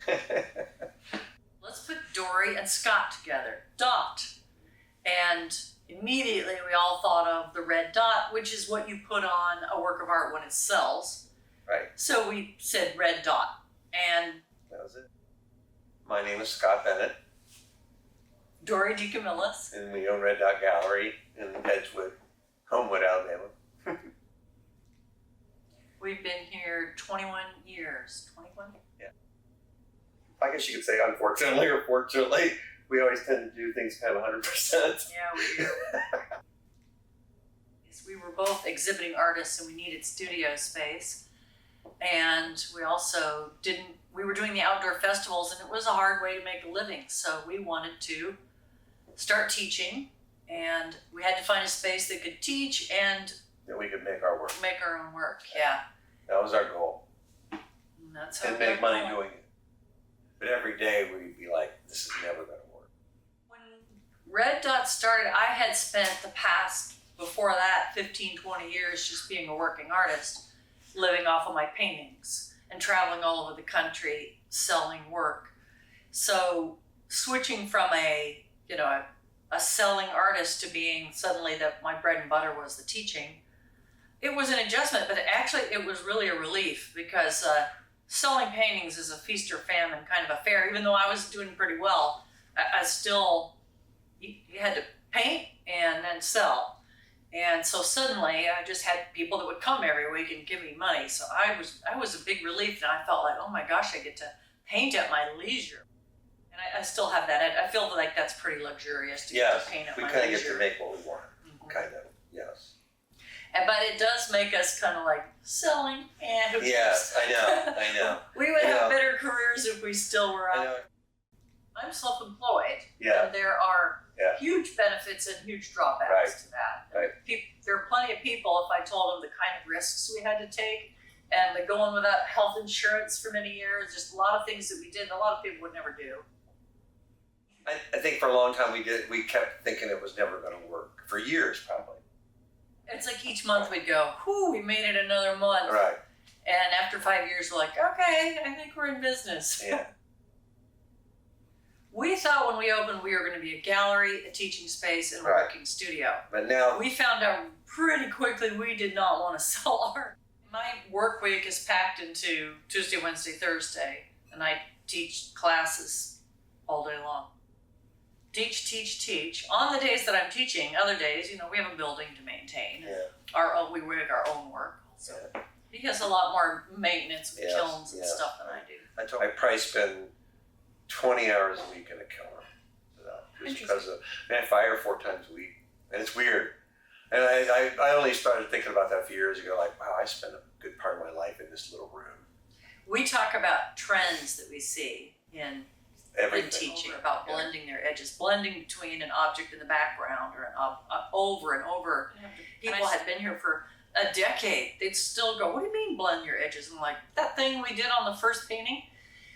Let's put Dory and Scott together. Dot. And immediately we all thought of the red dot, which is what you put on a work of art when it sells. Right. So we said red dot. And That was it. My name is Scott Bennett, Dory DeCamillis. and we own Red Dot Gallery in Edgewood, Homewood, Alabama. We've been here 21 years. 21? I guess you could say unfortunately or fortunately, we always tend to do things kind of 100%. Yeah, we do. Yes, we were both exhibiting artists and we needed studio space. And we also we were doing the outdoor festivals and it was a hard way to make a living. So we wanted to start teaching and we had to find a space that could teach and That we could make our work. make our own work. Yeah. That was our goal. And that's how And we make got money going. doing it. But every day we'd be like, this is never going to work. When Red Dot started, I had spent the past, before that, 15, 20 years just being a working artist, living off of my paintings and traveling all over the country selling work. So switching from a selling artist to being suddenly that my bread and butter was the teaching, it was an adjustment, but it was really a relief because selling paintings is a feast or famine kind of affair. Even though I was doing pretty well, I still, you had to paint and then sell. And so suddenly I just had people that would come every week and give me money. So I was a big relief and I felt like, oh my gosh, I get to paint at my leisure. And I still have that. I feel like that's pretty luxurious to get to paint at my leisure. We kind of get to make what we want. Mm-hmm. Kind of, yes. But it does make us kind of like selling and who cares? Yes, I know. We would have better careers if we still were out. I'm self-employed. Yeah. And there are huge benefits and huge drawbacks to that. Right. There are plenty of people, if I told them the kind of risks we had to take and the going without health insurance for many years, just a lot of things that we did and a lot of people would never do. I think for a long time we kept thinking it was never going to work. For years, probably. It's like each month we'd go, whew, we made it another month. Right. And after 5 years, we're like, okay, I think we're in business. Yeah. We thought when we opened we were going to be a gallery, a teaching space, and a working studio. But now we found out pretty quickly we did not want to sell art. My work week is packed into Tuesday, Wednesday, Thursday, and I teach classes all day long. Teach, teach, teach. On the days that I'm teaching, other days, we have a building to maintain. Yeah. We make our own work. So Yeah. he has a lot more maintenance with Yes, kilns and yes. stuff than I do. I probably spend 20 hours a week in a kiln. Just because I fire 4 times a week. And it's weird. And I only started thinking about that a few years ago, like, wow, I spend a good part of my life in this little room. We talk about trends that we see in teaching, about blending their edges, blending between an object in the background or over and over. People had been here for a decade. They'd still go, what do you mean blend your edges? And like, that thing we did on the first painting.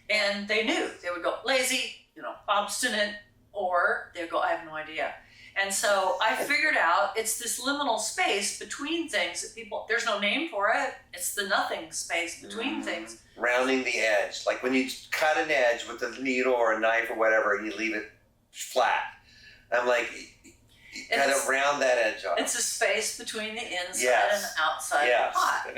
And they knew. They would go, lazy, obstinate, or they'd go, I have no idea. And so I figured out it's this liminal space between things that there's no name for it. It's the nothing space between things. Rounding the edge. Like when you cut an edge with a needle or a knife or whatever and you leave it flat. I'm like, you kind of round that edge off. It's a space between the inside and the outside of the pot.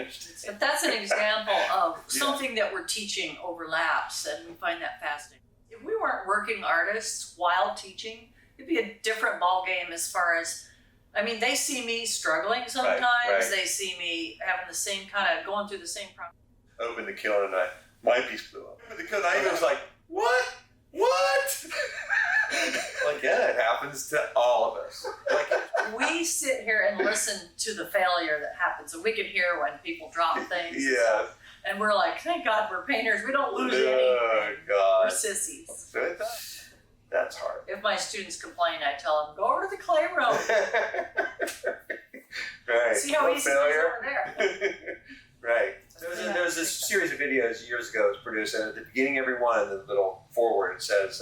But that's an example of something that we're teaching overlaps, and we find that fascinating. If we weren't working artists while teaching, it'd be a different ballgame as far as, they see me struggling sometimes. Right. They see me having the same going through the same problem. Open the kiln and my piece blew up. Open the kiln and I was like, what? Like, yeah, it happens to all of us. We sit here and listen to the failure that happens, and we can hear when people drop things. Yeah. And we're like, thank God we're painters. We don't lose anything. Oh, God. We're sissies. That's hard. If my students complain, I tell them, go over to the clay room. Right. See how easy it is over there. Right. There was this series of videos years ago that was produced, and at the beginning of every one, the little foreword, it says,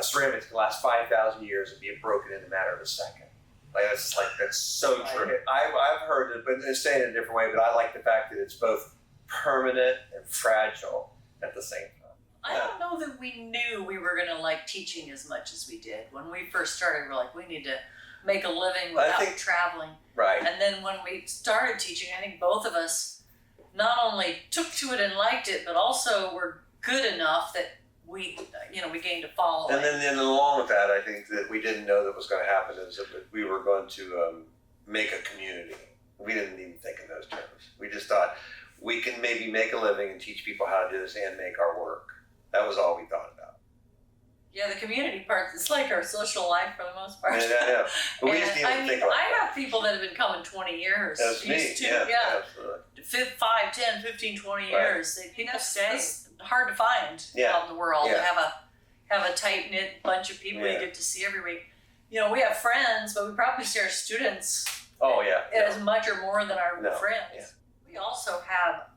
ceramics can last 5,000 years and be broken in a matter of a second. That's so true. I've heard it, but they say it in a different way, but I like the fact that it's both permanent and fragile at the same time. I don't know that we knew we were gonna like teaching as much as we did. When we first started, we're like, we need to make a living without traveling. Right. And then when we started teaching, I think both of us not only took to it and liked it, but also were good enough that we gained a following. And then along with that, I think that we didn't know that was going to happen is that we were going to make a community. We didn't even think in those terms. We just thought we can maybe make a living and teach people how to do this and make our work. That was all we thought about. Yeah, the community part, it's like our social life for the most part. And I know. But we just didn't think about I that. have people that have been coming 20 years. That's me. Yeah, absolutely. 5, 10, 15, 20 years. People stay. It's hard to find out in the world to have a tight knit bunch of people you get to see every week. We have friends, but we probably see our students as much or more than our friends. Yeah. We also have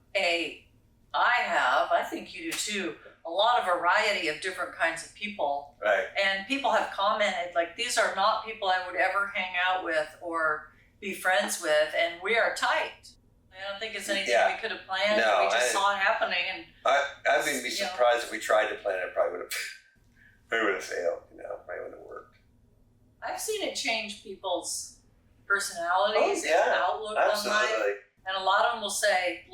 I think you do too, a lot of variety of different kinds of people. Right. And people have commented, like, these are not people I would ever hang out with or be friends with, and we are tight. I don't think it's anything we could have planned. No, we just saw it happening. And I wouldn't be surprised if we tried to plan it. Probably would have failed. Probably wouldn't have worked. I've seen it change people's personalities and outlook on life. And a lot of them say,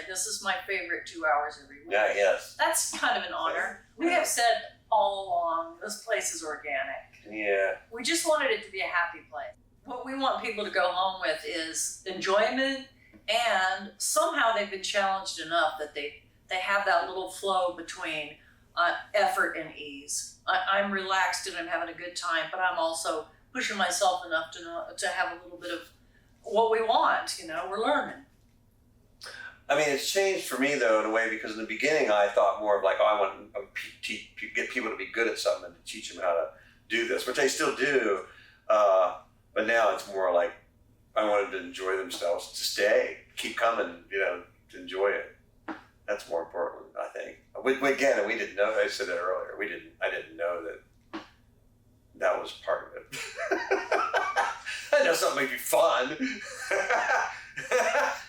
this is my favorite 2 hours every week. Yeah, yes. That's kind of an honor. We have said all along, this place is organic. Yeah. We just wanted it to be a happy place. What we want people to go home with is enjoyment, and somehow they've been challenged enough that they have that little flow between effort and ease. I'm relaxed and I'm having a good time, but I'm also pushing myself enough to have a little bit of what we want. We're learning. I mean, it's changed for me though in a way, because in the beginning I thought more of like, I want to get people to be good at something and to teach them how to do this, which I still do. But now it's more like I want them to enjoy themselves, to stay, keep coming, to enjoy it. That's more important, I think. Again, we didn't know. I said that earlier. I didn't know that was part of it. I know something may be fun.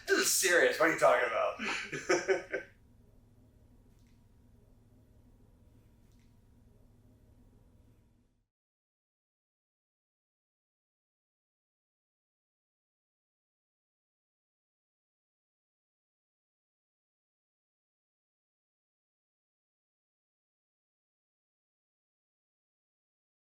This is serious. What are you talking about?